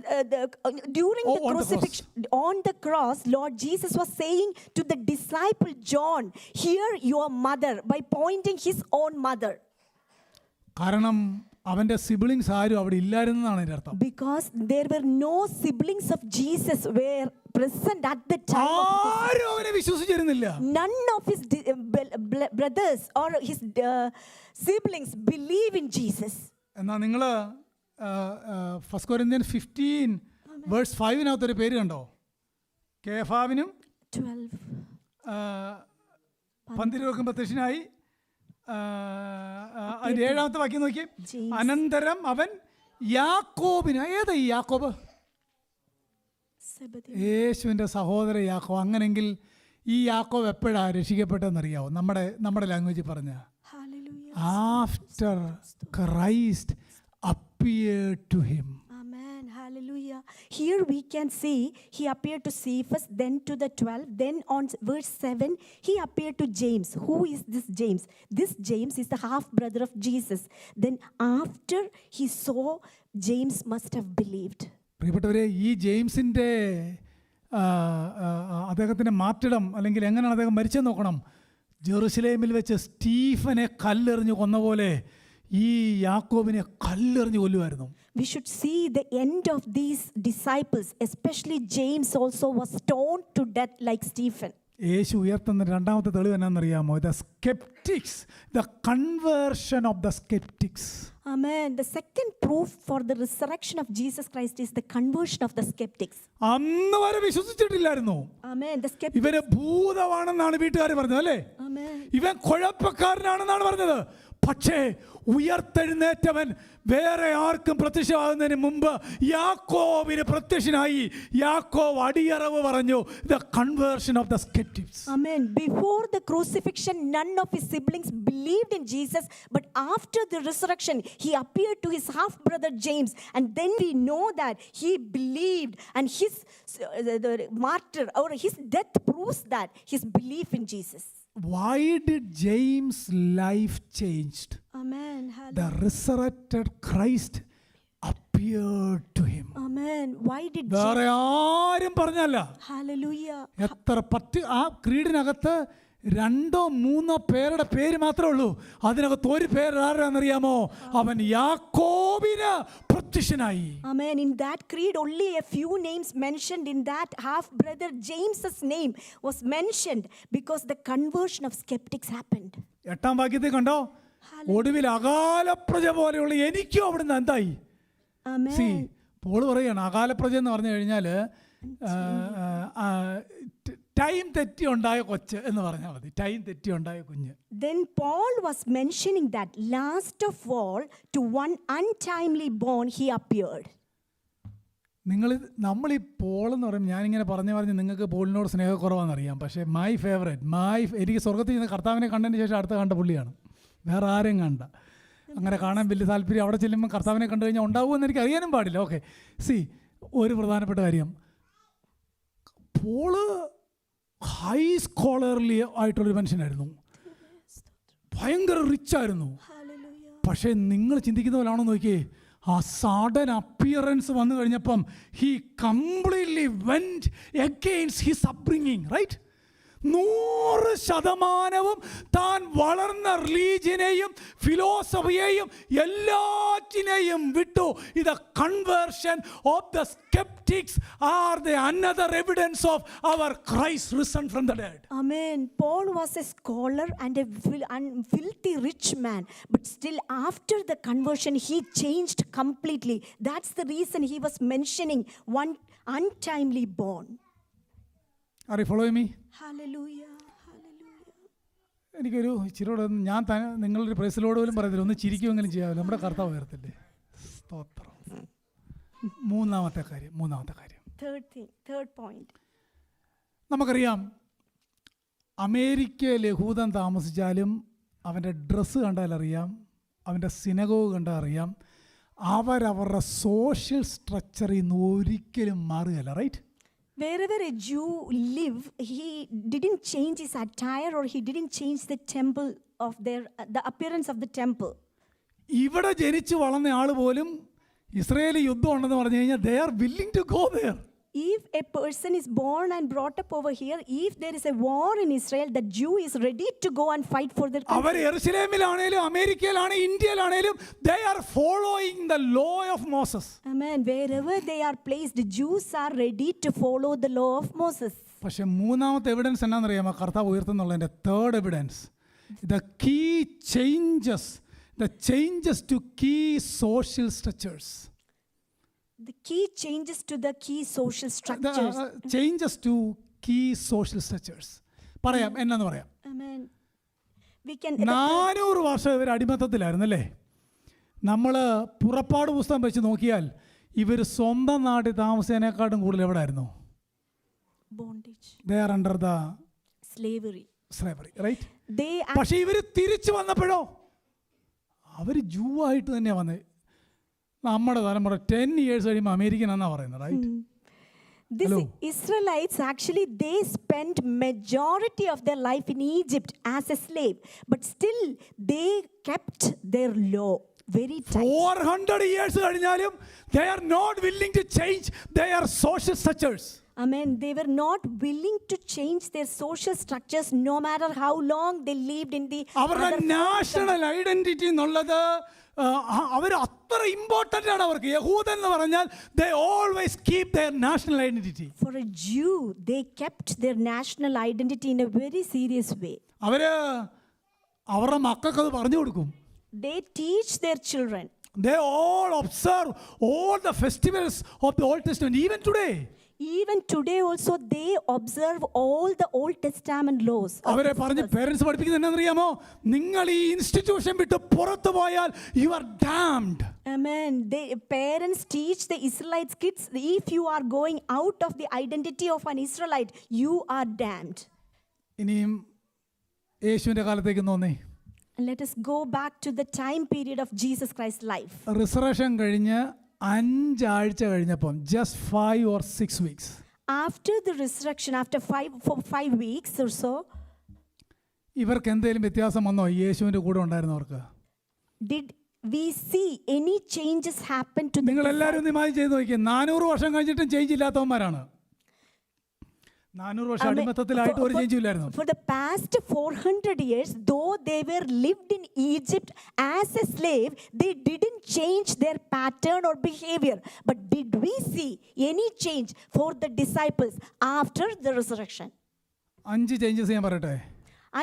during the crucifixion on the cross, Lord Jesus was saying to the disciple John, "Here your mother," by pointing his own mother. കാരണം അവന്റെ siblings ആരും അവിടെ ഇല്ലായിരുന്നെന്നാണ് അതിന്റെ അർത്ഥം. Because there were no siblings of Jesus were present at the time. ആരും അവനെ വിശ്വസിച്ചിരുന്നില്ല. None of his brothers or his siblings believe in Jesus. എന്നാൽ നിങ്ങൾ 1 Corinthians 15 verse 5 ഒരു പേര് കണ്ടോ? കേഫാവിനും 12 പന്തിരുവക്കും പ്രത്യക്ഷനായി. അതിന്റെ 7ാമത്തെ വാക്യം നോക്കി. അനന്തരം അവൻ യാക്കോബിന്, ഏതാ ഈ യാക്കോബ്? യേശുവിൻ്റെ സഹോദര യാക്കോബ്. അങ്ങനെങ്കിൽ ഈ യാക്കോബ് എപ്പോഴാ രക്ഷിക്കപ്പെട്ടതെന്നറിയാവോ? നമ്മുടെ ലാംഗ്വേജിൽ പറഞ്ഞ after Christ appeared to him. Amen. Hallelujah. Here we can see he appeared to Cephas, then to the 12, then on verse 7 he appeared to James. Who is this James? This James is the half brother of Jesus. Then after he saw, James must have believed. പ്രിയപ്പെട്ടവരെ, ഈ ജെയിംസിൻ്റെ അദ്ദേഹത്തിൻ്റെ മാറ്റിടം അല്ലെങ്കിൽ എങ്ങനെയാണ് അദ്ദേഹം മരിച്ചെന്ന് നോക്കണം. ജെറുസലേമിൽ വെച്ച് സ്റ്റീഫനെ കല്ലെറിഞ്ഞ് കൊന്ന പോലെ ഈ യാക്കോബിനെ കല്ലെറിഞ്ഞ് കൊല്ലുമായിരുന്നു. We should see the end of these disciples, especially James also was stoned to death like Stephen. യേശു ഉയർത്തുന്ന രണ്ടാമത്തെ തെളിവ് എന്നാണെന്നറിയാമോ? The skeptics, the conversion of the skeptics. Amen. The second proof for the resurrection of Jesus Christ is the conversion of the skeptics. അന്ന് വരെ വിശ്വസിച്ചിട്ടില്ലായിരുന്നു. Amen. The skeptics. ഇവന് ഭൂതമാണെന്നാണ് വീട്ടുകാർ പറഞ്ഞത്, അല്ലേ? Amen. ഇവൻ കുഴപ്പക്കാരനാണെന്നാണ് പറഞ്ഞത്. പക്ഷേ ഉയർത്തെഴുന്നേറ്റവൻ വേറെ ആർക്കും പ്രത്യക്ഷമാകുന്നതിന് മുമ്പ് യാക്കോബിന് പ്രത്യക്ഷനായി. യാക്കോബ് അടിയറവ് പറഞ്ഞു. The conversion of the skeptics. Amen. Before the crucifixion, none of his siblings believed in Jesus, but after the resurrection, he appeared to his half brother James, and then we know that he believed, and his the martyr or his death proves that his belief in Jesus. Why did James' life changed? Amen. The resurrected Christ appeared to him. Amen. Why did വേറെ ആരും പറഞ്ഞല്ല. Hallelujah. എത്ര ആ ക്രീഡിനകത്ത് 2-3 പേരുടെ പേര് മാത്രമേ ഉള്ളൂ. അതിനകത്ത് ഒരു പേര് ആരാന്നറിയാമോ? അവൻ യാക്കോബിന് പ്രത്യക്ഷനായി. Amen. In that creed, only a few names mentioned. In that, half brother James's name was mentioned because the conversion of skeptics happened. 8-ാം വാക്യത്തിൽ കണ്ടോ? ഒടുവിൽ അകാലപ്രജ പോലെയുള്ള എനിക്കും അവിടുന്ന് എന്തായി? Amen. പോള് പറയാണ് അകാലപ്രജ എന്ന് പറഞ്ഞു കഴിഞ്ഞാൽ ടൈം തെറ്റി ഉണ്ടായ കൊച്ച് എന്ന് പറഞ്ഞാൽ മതി. ടൈം തെറ്റി ഉണ്ടായ കുഞ്ഞ്. Then Paul was mentioning that last of all, to one untimely born, he appeared. നമ്മൾ ഈ പോളെന്ന് പറയുമ്പോൾ ഞാനിങ്ങനെ പറഞ്ഞ് നിങ്ങൾക്ക് പോളിനോട് സ്നേഹക്കുറവാണെന്നറിയാം. പക്ഷേ എനിക്ക് സ്വർഗത്തിൽ നിന്ന് കർത്താവിനെ കണ്ടതിന് ശേഷം അടുത്ത കണ്ട പുള്ളിയാണ്. വേറെ ആരെയും കണ്ട അങ്ങനെ കാണാൻ വലിയ താല്പര്യം. അവിടെ ചെല്ലുമ്പോൾ കർത്താവിനെ കണ്ടു കഴിഞ്ഞാൽ ഉണ്ടാവുമെന്ന് എനിക്ക് അറിയാനും പാടില്ല. ഓക്കെ, ഒരു പ്രധാനപ്പെട്ട കാര്യം, പോള് ഹൈ സ്കോളർലി ആയിട്ടുള്ളൊരു മനുഷ്യനായിരുന്നു. ഭയങ്കര റിച്ചായിരുന്നു. പക്ഷേ നിങ്ങൾ ചിന്തിക്കുന്ന പോലാണോ നോക്കിയേ, ആ സഡൻ അപ്പിയറൻസ് വന്നു കഴിഞ്ഞപ്പം he completely went against his upbringing. Right? 100% താൻ വളർന്ന റിലീജിയനെയും ഫിലോസഫിയെയും എല്ലാറ്റിനെയും വിട്ടു. ഇത് conversion of the skeptics are the another evidence of our Christ risen from the dead. Amen. Paul was a scholar and a filthy rich man, but still after the conversion he changed completely. That's the reason he was mentioning one untimely born. Are you following me? Hallelujah. Hallelujah. എനിക്കൊരു ഇച്ചിരിയോടെ ഞാൻ നിങ്ങളൊരു പ്രൈസിലോട് പോലും പറയത്തില്ല, ഒന്ന് ചിരിക്കുമെങ്കിലും ചെയ്യാമല്ലോ. നമ്മുടെ കർത്താവ് ഉയർത്തില്ലേ. സ്തോത്രം. മൂന്നാമത്തെ കാര്യം. Third point. നമുക്കറിയാം, അമേരിക്കയിൽ യഹൂദൻ താമസിച്ചാലും അവൻ്റെ ഡ്രസ്സ് കണ്ടാൽ അറിയാം, അവൻ്റെ സിനഗോഗ് കണ്ടാൽ അറിയാം, അവരവരുടെ സോഷ്യൽ സ്ട്രക്ചറിൽ നിന്ന് ഒരിക്കലും മാറുകയല്ല. Right? Wherever a Jew live, he didn't change his attire or he didn't change the temple of the appearance of the temple. ഇവിടെ ജനിച്ചു വളർന്ന ആൾ പോലും ഇസ്രായേൽ യുദ്ധം ഉണ്ടെന്ന് പറഞ്ഞു കഴിഞ്ഞാൽ they are willing to go there. If a person is born and brought up over here, if there is a war in Israel, the Jew is ready to go and fight for their country. Our യെരുശലേമിലാണേലും അമേരിക്കയിലാണേലും ഇന്ത്യയിലാണേലും they are following the law of Moses. Amen. Wherever they are placed, the Jews are ready to follow the law of Moses. പക്ഷെ മൂന്നാമത്തെ evidence എന്നാണെന്നറിയാമോ? കർത്താവ് ഉയർത്തുന്നുള്ളതിൻ്റെ third evidence, the changes to key social structures. The key changes to the key social structures. Changes to key social structures. പറയാം, എന്നാന്ന് പറയാം. Amen. We can 400 വർഷം ഇവർ അടിമത്തത്തിലായിരുന്നല്ലേ. നമ്മൾ പുറപ്പാട് പുസ്തകം വെച്ച് നോക്കിയാൽ ഇവർ സ്വന്തം നാട്ടിൽ താമസിച്ചതിനേക്കാളും കൂടുതൽ എവിടെ ആയിരുന്നു? Bondage. They are under the slavery. Right? പക്ഷേ ഇവർ തിരിച്ചു വന്നപ്പോഴോ അവർ ജൂ ആയിട്ട് തന്നെയാണ് വന്നത്. നമ്മുടെ തലമുറ 10 years കഴിയുമ്പോൾ അമേരിക്കൻ എന്നാണ് പറയുന്നത്. Right? These Israelites actually they spent majority of their life in Egypt as a slave, but still they kept their law very tight. 400 years കഴിഞ്ഞാലും they are not willing to change their social structures. Amen. They were not willing to change their social structures no matter how long they lived in the അവരുടെ national identity എന്നുള്ളത് അവർ അത്ര important ആണ് അവർക്ക്. യഹൂദൻ എന്ന് പറഞ്ഞാൽ they always keep their national identity. For a Jew, they kept their national identity in a very serious way. അവരുടെ മക്കൾക്ക് അത് പറഞ്ഞു കൊടുക്കും. They teach their children. They all observe all the festivals of the Old Testament even today. Even today also they observe all the Old Testament laws. അവരെ പറഞ്ഞ് parents പഠിപ്പിക്കുന്നത് എന്നാണെന്നറിയാമോ? നിങ്ങൾ ഈ ഇൻസ്റ്റിറ്റ്യൂഷൻ വിട്ട് പുറത്തു പോയാൽ you are damned. Amen. Parents teach the Israelites kids, if you are going out of the identity of an Israelite, you are damned. ഇനിയും യേശുവിന്റെ കാലത്തേക്ക് നോന്നേ. Let us go back to the time period of Jesus Christ's life. Resurrection കഴിഞ്ഞ് 5 ആഴ്ച കഴിഞ്ഞപ്പം, just 5 or 6 weeks. After the resurrection, after 5 weeks or so, ഇവർക്ക് എന്തെങ്കിലും വ്യത്യാസം വന്നോ യേശുവിന്റെ കൂടെ ഉണ്ടായിരുന്നവർക്ക്? Did we see any changes happen to the നിങ്ങൾ എല്ലാവരും ഒന്ന് ഇമാജിൻ ചെയ്ത് നോക്കിയേ, 400 വർഷം കഴിഞ്ഞിട്ടും ചേഞ്ച് ഇല്ലാത്തവന്മാരാണ്. 400 വർഷം അടിമത്തത്തിലായിട്ട് ഒരു ചേഞ്ചും ഇല്ലായിരുന്നു. For the past 400 years, though they were lived in Egypt as a slave, they didn't change their pattern or behavior. But did we see any change for the disciples after the resurrection? 5 changes ഞാൻ പറയട്ടെ.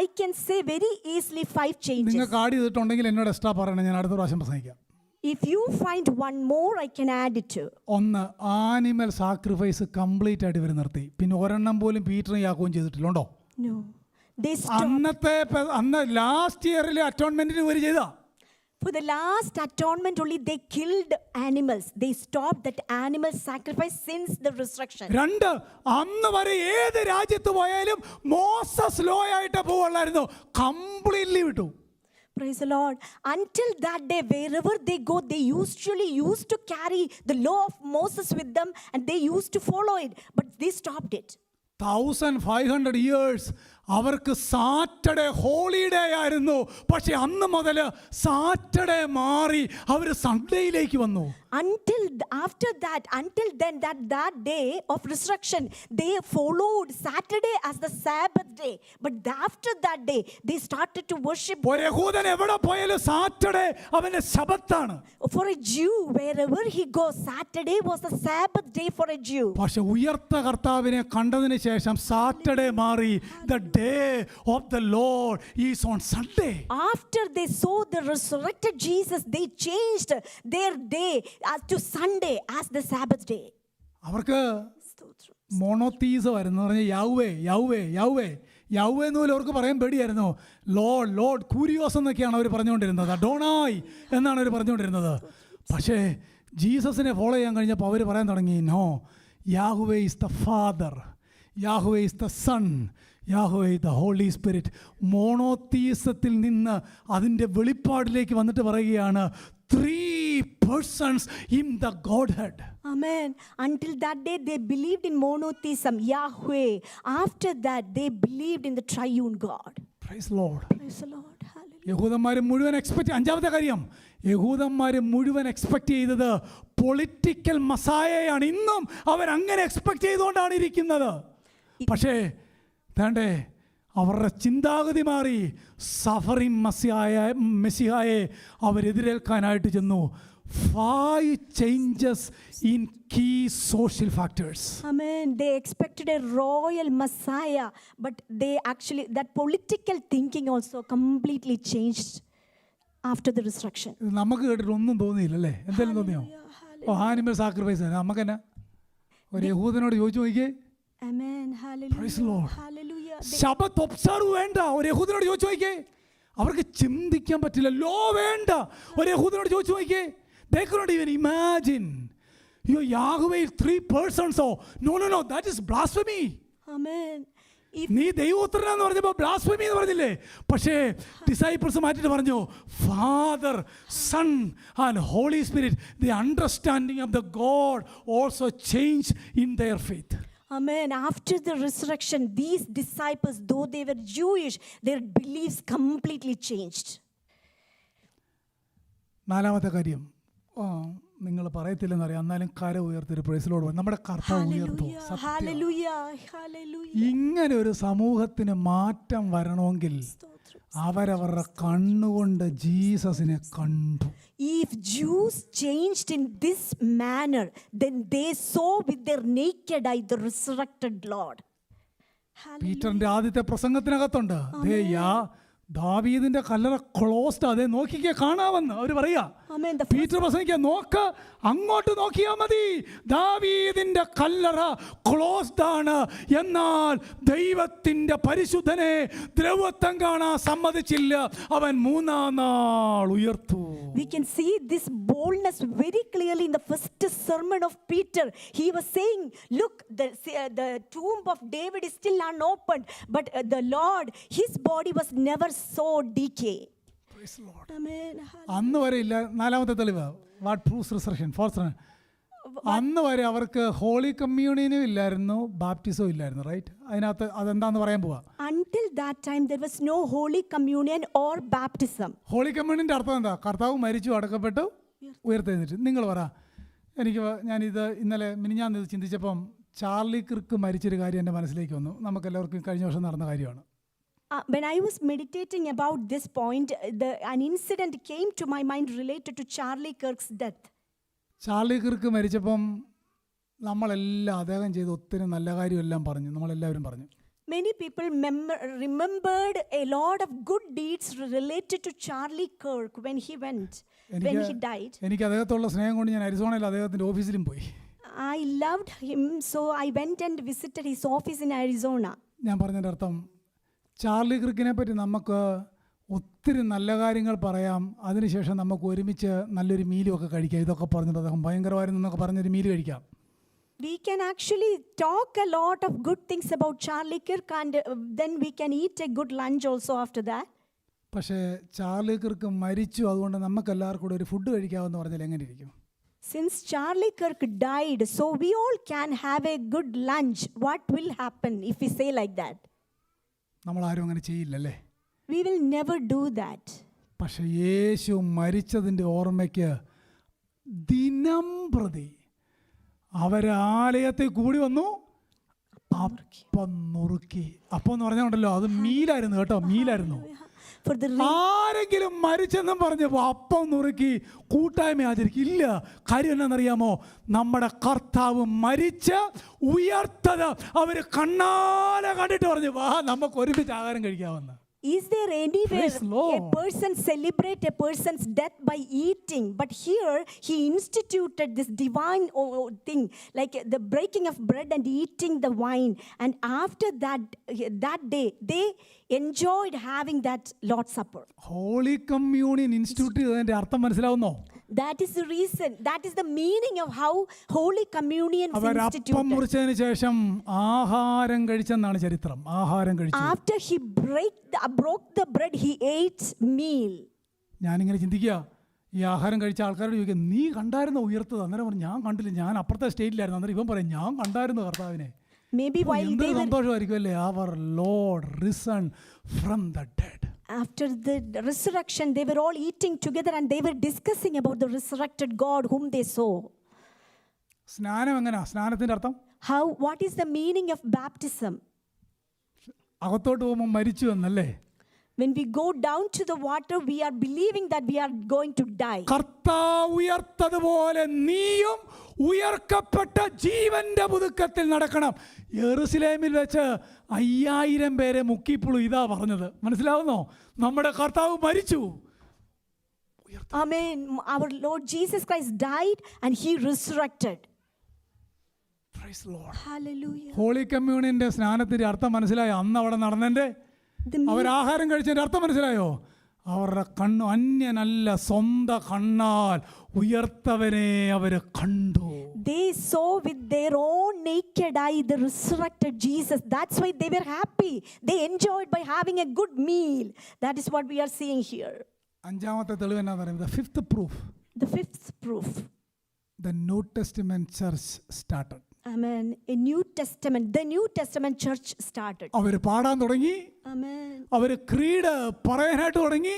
I can say very easily 5 changes. നിങ്ങൾക്ക് add ചെയ്തിട്ടുണ്ടെങ്കിൽ എന്നോട് extra പറയണം, ഞാൻ അടുത്ത പ്രാവശ്യം പ്രസംഗിക്കാം. If you find one more, I can add it to. 1, animal sacrifice complete ആയിട്ട് ഇവർ നിർത്തി. പിന്നെ ഒരെണ്ണം പോലും പീറ്ററും യാക്കോവും ചെയ്തിട്ടില്ലുണ്ടോ? No. They stopped. അന്ന് ലാസ്റ്റ് ഇയറിൽ അറ്റോൺമെന്റിന് ഇവർ ചെയ്താ. For the last atonement only they killed animals. They stopped that animal sacrifice since the resurrection. 2, അന്ന് വരെ ഏത് രാജ്യത്ത് പോയാലും മോസസ് ലോ ആയിട്ട് പോവുള്ളായിരുന്നു, കംപ്ലീറ്റ്ലി വിട്ടു. Praise the Lord. Until that day, wherever they go, they usually used to carry the law of Moses with them and they used to follow it, but they stopped it. 1500 years അവർക്ക് Saturday holiday ആയിരുന്നു. പക്ഷെ അന്ന് മുതൽ Saturday മാറി അവർ സൺഡേയിലേക്ക് വന്നു. Until then, that day of resurrection, they followed Saturday as the Sabbath day. But after that day, they started to worship. ഒരു യഹൂദൻ എവിടെ പോയാലും സാറ്റർഡേ അവന്റെ ശബത്താണ്. For a Jew, wherever he goes, Saturday was the Sabbath day for a Jew. പക്ഷെ ഉയർത്ത കർത്താവിനെ കണ്ടതിന് ശേഷം Saturday മാറി. The day of the Lord is on Sunday. After they saw the resurrected Jesus, they changed their day as to Sunday as the Sabbath day. അവർക്ക് monotheism ആയിരുന്നു. പറഞ്ഞ Yahweh Yahweh Yahweh Yahweh എന്ന് പോലും അവർക്ക് പറയാൻ പേടിയായിരുന്നു. Lord Lord കൂരിയോസ് എന്നൊക്കെയാണ് അവർ പറഞ്ഞുകൊണ്ടിരുന്നത്. അഡോണായ് എന്നാണ് അവർ പറഞ്ഞുകൊണ്ടിരുന്നത്. പക്ഷേ ജീസസിനെ ഫോളോ ചെയ്യാൻ കഴിഞ്ഞപ്പോൾ അവർ പറയാൻ തുടങ്ങി, no, Yahweh is the Father, Yahweh is the Son, Yahweh the Holy Spirit. മോണോത്തീസത്തിൽ നിന്ന് അതിൻ്റെ വെളിപ്പാടിലേക്ക് വന്നിട്ട് പറയുകയാണ്, 3 persons in the Godhead. Amen. Until that day, they believed in monotheism, Yahweh. After that, they believed in the triune God. Praise the Lord. Praise the Lord. Hallelujah. യഹൂദന്മാർ മുഴുവൻ expect, 5ാമത്തെ കാര്യം, യഹൂദന്മാർ മുഴുവൻ എക്സ്പെക്ട് ചെയ്തത് പൊളിറ്റിക്കൽ മസായയാണ്. ഇന്നും അവരങ്ങനെ expect ചെയ്തുകൊണ്ടാണ് ഇരിക്കുന്നത്. പക്ഷേ വേണ്ടേ, അവരുടെ ചിന്താഗതി മാറി. സഫറിംഗ് മെസ്സിഹായെ അവരെതിരേൽക്കാനായിട്ട് ചെന്നു. 5 changes in key social factors. Amen. They expected a royal Messiah, but they actually, that political thinking also completely changed after the resurrection. നമുക്ക് കേട്ടിട്ട് ഒന്നും തോന്നിയില്ല അല്ലേ? എന്തെങ്കിലും തോന്നിയോ? ആനിമൽ സാക്രിഫൈസ് നമുക്ക് തന്നെ ഒരു യഹൂദനോട് ചോദിച്ചു നോക്കിയേ. Amen. Hallelujah. Praise the Lord. Hallelujah. ശബത്ത് ഒബ്സർവ് വേണ്ട, ഒരു യഹൂദനോട് ചോദിച്ചു നോക്കിയേ. അവർക്ക് ചിന്തിക്കാൻ പറ്റില്ല. ലോ വേണ്ട, ഒരു യഹൂദനോട് ചോദിച്ചു നോക്കിയേ. They couldn't even imagine. Yahweh is 3 persons. Oh, no, that is blasphemy. Amen. നീ ദൈവപുത്രനാന്ന് പറഞ്ഞപ്പോൾ ബ്ലാസ്ഫമി എന്ന് പറഞ്ഞില്ലേ? പക്ഷേ ഡിസൈപ്പിൾസ് മാറ്റിട്ട് പറഞ്ഞു, Father, Son and Holy Spirit. The understanding of the God also change in their faith. Amen. After the resurrection, these disciples, though they were Jewish, their beliefs completely changed. 4ാമത്തെ കാര്യം, നിങ്ങൾ പറയത്തില്ലെന്നറിയാം, എന്നാലും കര ഉയർത്തിയൊരു praise Lord. നമ്മുടെ കർത്താവ് ഉയർത്തു. ഇങ്ങനെ ഒരു സമൂഹത്തിന് മാറ്റം വരണമെങ്കിൽ അവരവരുടെ കണ്ണുകൊണ്ട് ജീസസിനെ കണ്ടു. If Jews changed in this manner, then they saw with their naked eye the resurrected Lord. പീറ്ററിന്റെ ആദ്യത്തെ പ്രസംഗത്തിനകത്തുണ്ട്, ദാവീദിന്റെ കല്ലറ ക്ലോസ്ഡ്, അതെ നോക്കിക്കേ കാണാമെന്ന് അവർ പറയാ. പീറ്റർ പ്രസംഗിക്കാൻ, നോക്ക്, അങ്ങോട്ട് നോക്കിയാൽ മതി, ദാവീദിന്റെ കല്ലറ ക്ലോസ്ഡ് ആണ്. എന്നാൽ ദൈവത്തിന്റെ പരിശുദ്ധനെ ദ്രവത്വം കാണാൻ സമ്മതിച്ചില്ല, അവൻ 3-ാം നാൾ ഉയർത്തു. We can see this boldness very clearly in the first sermon of Peter. He was saying, look, the tomb of David is still unopened, but the Lord, his body was never so decay. Praise the Lord. Amen. അന്ന് വരെ ഇല്ല. 4ാമത്തെ തെളിവ്, what proves resurrection? അന്ന് വരെ അവർക്ക് holy കമ്മ്യൂണിയനും ഇല്ലായിരുന്നു, ബാപ്റ്റിസവും ഇല്ലായിരുന്നു, right? അതിനകത്ത് അതെന്താന്ന് പറയാൻ പോവാ. Until that time, there was no Holy Communion or baptism. Holy കമ്മ്യൂണിയൻ്റെ അർത്ഥം എന്താ? കർത്താവ് മരിച്ചു, അടക്കപ്പെട്ടു, ഉയർത്തെഴുന്നേറ്റ്. നിങ്ങൾ പറ. ഞാനിത് ഇന്നലെ മിനിഞ്ഞാന്ന് ഇത് ചിന്തിച്ചപ്പം ചാർലി കിർക്ക് മരിച്ചൊരു കാര്യം എൻ്റെ മനസ്സിലേക്ക് വന്നു. നമുക്കെല്ലാവർക്കും കഴിഞ്ഞ വർഷം നടന്ന കാര്യമാണ്. When I was meditating about this point, an incident came to my mind related to Charlie Kirk's death. Charlie Kirk മരിച്ചപ്പം നമ്മളെല്ലാം അദ്ദേഹം ചെയ്ത ഒത്തിരി നല്ല കാര്യമെല്ലാം പറഞ്ഞു, നമ്മളെല്ലാവരും പറഞ്ഞു. Many people remembered a lot of good deeds related to Charlie Kirk when he died. എനിക്ക് അദ്ദേഹത്തോടുള്ള സ്നേഹം കൊണ്ട് ഞാൻ അരിസോണയിൽ അദ്ദേഹത്തിൻ്റെ ഓഫീസിലും പോയി. I loved him, so I went and visited his office in Arizona. ഞാൻ പറഞ്ഞതിൻ്റെ അർത്ഥം, ചാർലി കിർക്കിനെ പറ്റി നമുക്ക് ഒത്തിരി നല്ല കാര്യങ്ങൾ പറയാം, അതിനുശേഷം നമുക്ക് ഒരുമിച്ച് നല്ലൊരു മീലും ഒക്കെ കഴിക്കാം. ഇതൊക്കെ പറഞ്ഞിട്ട് അദ്ദേഹം ഭയങ്കരമായിരുന്നു എന്നൊക്കെ പറഞ്ഞൊരു മീല് കഴിക്കാം. We can actually talk a lot of good things about Charlie Kirk, and then we can eat a good lunch also after that. പക്ഷേ ചാർലി കിർക്ക് മരിച്ചു, അതുകൊണ്ട് നമുക്ക് എല്ലാവർക്കും കൂടെ ഒരു ഫുഡ് കഴിക്കാമെന്ന് പറഞ്ഞാൽ എങ്ങനെ ഇരിക്കും? Since Charlie Kirk died, so we all can have a good lunch. What will happen if we say like that? നമ്മളാരും അങ്ങനെ ചെയ്യില്ലല്ലേ? We will never do that. പക്ഷെ യേശു മരിച്ചതിൻ്റെ ഓർമ്മയ്ക്ക് ദിനം പ്രതി അവരാലയത്തിൽ കൂടി വന്നു, അപ്പം നുറുക്കി. അപ്പം എന്ന് പറഞ്ഞുണ്ടല്ലോ, അത് മീലായിരുന്നു കേട്ടോ, മീലായിരുന്നു. ആരെങ്കിലും മരിച്ചെന്നും പറഞ്ഞപ്പോൾ അപ്പം നുറുക്കി കൂട്ടായ്മ ആചരിക്കില്ല. കാര്യം എന്നാണെന്നറിയാമോ? നമ്മുടെ കർത്താവ് മരിച്ച് ഉയർത്തത് അവർ കണ്ണാലെ കണ്ടിട്ട് പറഞ്ഞു, വാ നമുക്ക് ഒരുമിച്ച് ആഹാരം കഴിക്കാമെന്ന്. Is there anywhere a person celebrate a person's death by eating? But here he instituted this divine thing, like the breaking of bread and eating the wine. And after that day, they enjoyed having that Lord's Supper. Holy Communion Institute ചെയ്തതിന്റെ അർത്ഥം മനസ്സിലാവുന്നോ? That is the reason, that is the meaning of how Holy Communion is instituted. അപ്പം മുറിച്ചതിന് ശേഷം ആഹാരം കഴിച്ചെന്നാണ് ചരിത്രം. ആഹാരം കഴിച്ചു. After he broke the bread, he ate meal. ഞാനിങ്ങനെ ചിന്തിക്കുക, ഈ ആഹാരം കഴിച്ച ആൾക്കാരോട് ചോദിക്കുക, നീ കണ്ടായിരുന്നോ ഉയർത്തത്? അന്നേരം പറഞ്ഞു, ഞാൻ കണ്ടില്ല, ഞാൻ അപ്പുറത്തെ സ്റ്റേറ്റിലായിരുന്നു. അന്നേരം ഇവൻ പറയും, ഞാൻ കണ്ടായിരുന്നു കർത്താവിനെ. Maybe while they were, സന്തോഷമായിരിക്കും അല്ലേ? Our Lord risen from the dead. After the resurrection, they were all eating together and they were discussing about the resurrected God whom they saw. സ്നാനം എങ്ങനെയാ? സ്നാനത്തിന്റെ അർത്ഥം what is the meaning of baptism? അകത്തോട്ട് പോകുമ്പോൾ മരിച്ചു എന്നല്ലേ? When we go down to the water, we are believing that we are going to die. കർത്താവ് ഉയർത്തതുപോലെ നീയും ഉയർക്കപ്പെട്ട ജീവന്റെ പുതുക്കത്തിൽ നടക്കണം. യെറുശലേമിൽ വെച്ച് 5000 പേരെ മുക്കിപ്പുള്ളൂ. ഇതാ പറഞ്ഞത്, മനസ്സിലാവുന്നോ? നമ്മുടെ കർത്താവ് മരിച്ചു. Amen. Our Lord Jesus Christ died and he resurrected. Praise the Lord. Hallelujah. Holy കമ്മ്യൂണിയന്റെ സ്നാനത്തിന്റെ അർത്ഥം മനസ്സിലായോ? അന്ന് അവിടെ നടന്നതിന്റെ അവർ ആഹാരം കഴിച്ചതിന്റെ അർത്ഥം മനസ്സിലായോ? അവരുടെ കണ്ണു അന്യനല്ല, സ്വന്തം കണ്ണാൽ ഉയർത്തവനെ അവര് കണ്ടു. They saw with their own naked eye the resurrected Jesus. That's why they were happy. They enjoyed by having a good meal. That is what we are seeing here. അഞ്ചാമത്തെ തെളിവ് എന്നാ പറയുന്നത്? The fifth proof. The fifth proof. The New Testament church started. Amen. The New Testament church started. അവർ പാടാൻ തുടങ്ങി. Amen. അവർ creed പറയാനായിട്ട് തുടങ്ങി.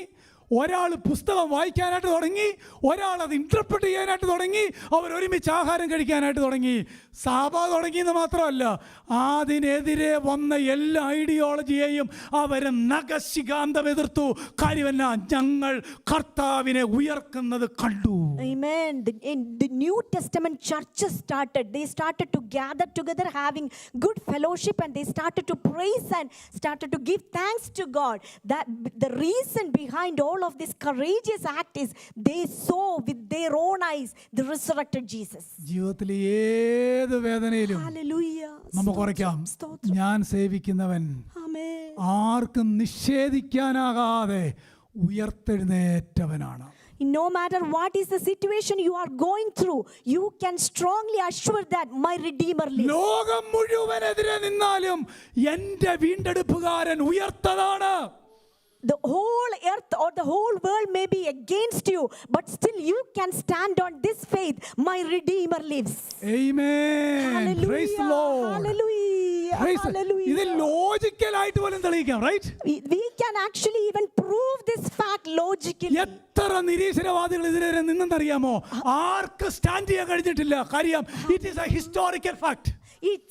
ഒരാൾ പുസ്തകം വായിക്കാനായിട്ട് തുടങ്ങി, ഒരാൾ അത് ഇന്റർപ്രറ്റ് ചെയ്യാനായിട്ട് തുടങ്ങി, അവർ ഒരുമിച്ച് ആഹാരം കഴിക്കാനായിട്ട് തുടങ്ങി. സഭ തുടങ്ങിയെന്ന് മാത്രമല്ല, അതിനെതിരെ വന്ന എല്ലാ ഐഡിയോളജിയെയും അവർ നഖശികാന്തം എതിർത്തു. കാര്യമല്ല, ഞങ്ങൾ കർത്താവിനെ ഉയർക്കുന്നത് കണ്ടു. Amen. The New Testament churches started. They started to gather together, having good fellowship, and they started to praise and started to give thanks to God. That the reason behind all of this courageous act is they saw with their own eyes the resurrected Jesus. ജീവിതത്തിലെ ഏത് വേദനയിലും നമുക്ക് കുറയ്ക്കാം, ഞാൻ സേവിക്കുന്നവൻ ആർക്കും നിഷേധിക്കാനാകാതെ ഉയർത്തെഴുന്നേറ്റവനാണ്. No matter what is the situation you are going through, you can strongly assure that my Redeemer lives. ലോകം മുഴുവനെതിരെ നിന്നാലും എൻ്റെ വീണ്ടെടുപ്പുകാരൻ ഉയർത്തതാണ്. the whole earth or the whole world may be against you, but still you can stand on this faith. My Redeemer lives. Amen. Hallelujah. Praise the Lord. Hallelujah. Praise the- Hallelujah. ഇത് ലോജിക്കലായിട്ട് പോലും തെളിയിക്കാം, right? We can actually even prove this fact logically. എത്ര നിരീശ്വരവാദികൾ ഇതിനെതിരെ നിന്നെന്നറിയാമോ? ആർക്ക് stand ചെയ്യാൻ കഴിഞ്ഞിട്ടില്ല. കാര്യം it is A historical fact.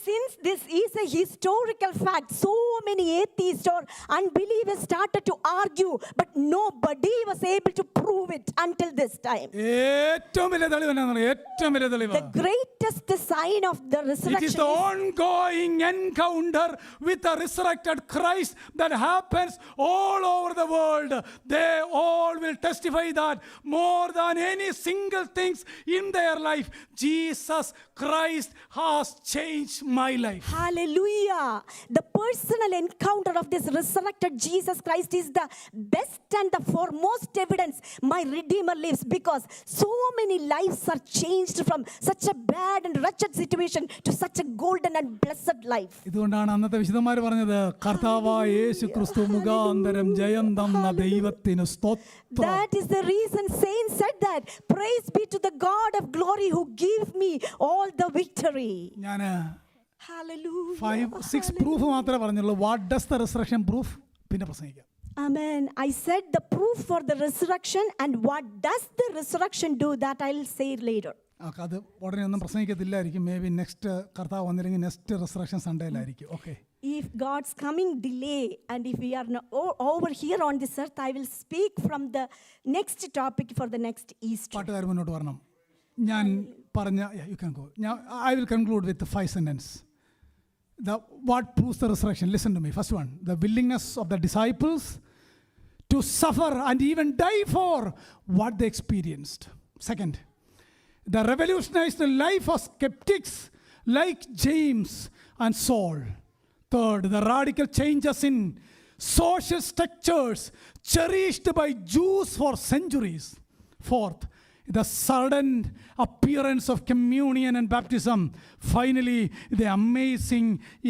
Since this is a historical fact, so many atheists or unbelievers started to argue, but nobody was able to prove it until this time. ഏറ്റവും വലിയ തെളിവ് എന്നാണ്? ഏറ്റവും വലിയ തെളിവ് The greatest sign of the it is resurrection the ongoing encounter with the resurrected Christ that happens all over the world. They all will testify that more than any single things in their life, Jesus Christ has changed my life. Hallelujah. The personal encounter of this resurrected Jesus Christ is the best and the foremost evidence my Redeemer lives, because so many lives are changed from such a bad and wretched situation to such a golden and blessed life. ഇതുകൊണ്ടാണ് അന്നത്തെ വിശുദ്ധന്മാർ പറഞ്ഞത്, കർത്താവായ യേശു ക്രിസ്തു മുഖാന്തരം ജയം തന്ന ദൈവത്തിന് സ്തോത്രം. That is the reason saints said that, praise be to the God of glory who gave me all the victory. ഞാൻ Hallelujah. 5-6 പ്രൂഫ് മാത്രമേ പറഞ്ഞുള്ളൂ. What does the resurrection proof? പിന്നെ പ്രസംഗിക്കാം. Amen. I said the proof for the resurrection, and what does the resurrection do, that I'll say later. അത് ഉടനെ ഒന്നും പ്രസംഗിക്കത്തില്ലായിരിക്കും. May be next കർത്താവ് വന്നില്ലെങ്കിൽ next resurrection സൺഡേയിലായിരിക്കും. Okay. If God's coming delay, and if we are over here on this earth, I will speak from the next topic for the next Easter. പാട്ടുകാർ മുന്നോട്ട് വരണം. ഞാൻ പറഞ്ഞ you can go. I will conclude with the 5 sentences. What proves the resurrection? Listen to me. First one, the willingness of the disciples to suffer and even die for what they experienced. Second, the revolutionized life of skeptics like James and Saul. Third, the radical changes in social structures cherished by Jews for centuries. Fourth, the sudden appearance of communion and baptism. Finally, the amazing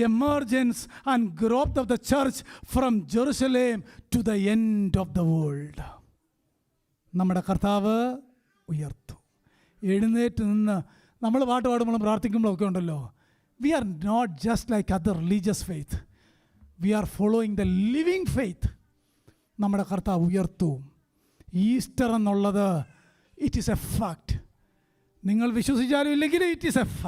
emergence and growth of the church from Jerusalem to the end of the world. നമ്മുടെ കർത്താവ് ഉയർത്തു. എഴുന്നേറ്റ് നിന്ന് നമ്മൾ പാട്ട് പാടുമ്പോഴും പ്രാർത്ഥിക്കുമ്പോഴൊക്കെ ഉണ്ടല്ലോ, we are not just like other religious faith. We are following the living faith. നമ്മുടെ കർത്താവ് ഉയർത്തു. Easter എന്നുള്ളത് ഇറ്റ് ഈസ് എ ഫാക്ട്. നിങ്ങൾ വിശ്വസിച്ചാലും ഇല്ലെങ്കിൽ ഇറ്റ് ഈസ് എ ഫാക്ട്.